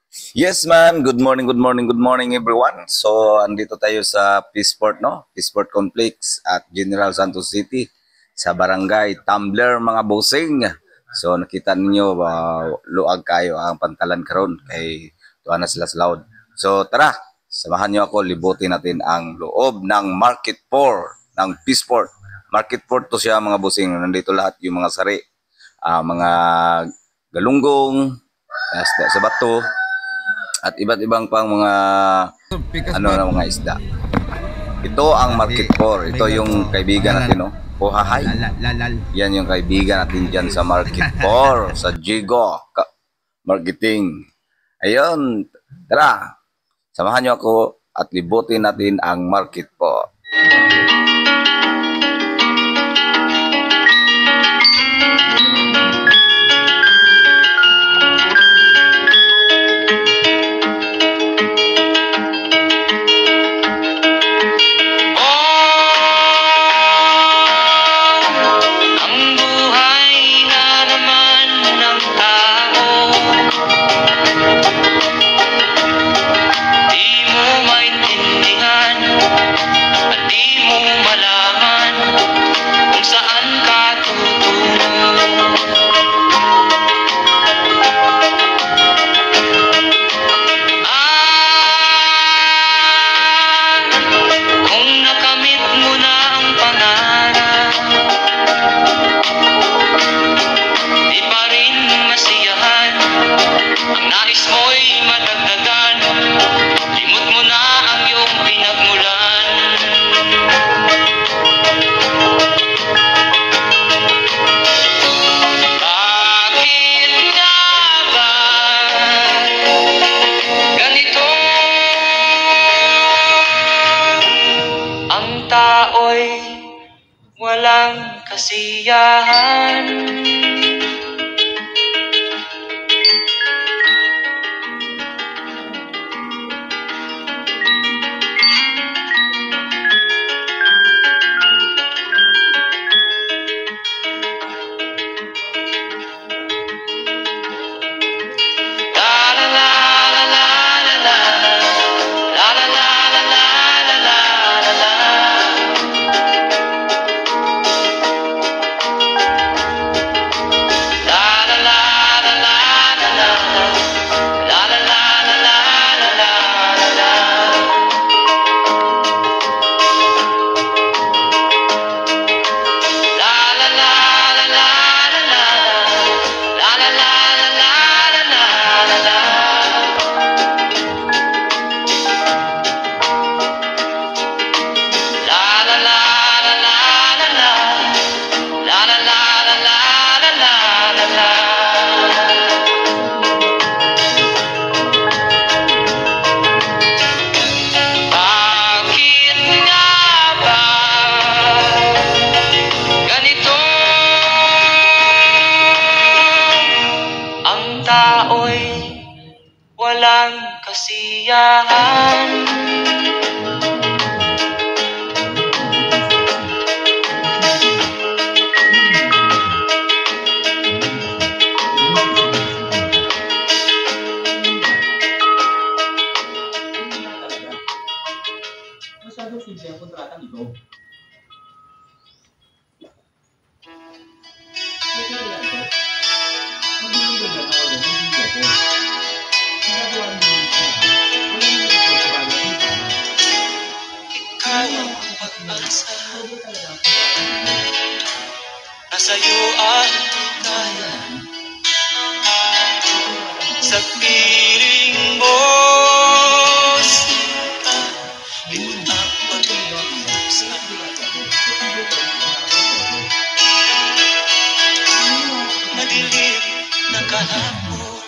Yes man, good morning, good morning, good morning everyone. So, andito tayo sa Peaceport, no? Peaceport Complex at General Santos City sa Barangay Tumbler, mga bossing. So, nakita ninyo, luag kayo ang pantalan karon kay tuwa na sila sa loud. So, tara, samahan niyo ako, libutin natin ang loob ng Market 4 ng Peaceport. Market 4 to siya, mga bossing. Nandito lahat yung mga sari, mga galunggong, sa bato, at iba't ibang pang mga mga isda. Ito ang Market 4. Ito yung kaibigan natin, no? Puhahay. Yan yung kaibigan natin dyan sa Market 4 sa Jigo Marketing. Ayun, tara, samahan nyo ako at libutin natin ang Market 4. Tao'y walang kasiyahan. Tao'y walang kasiyahan. Masyadong simple ang kontratang ito. Nasa'yo ang taya sa piling mo, sinta, limot ang pag-iusap. Madilim na kahapon,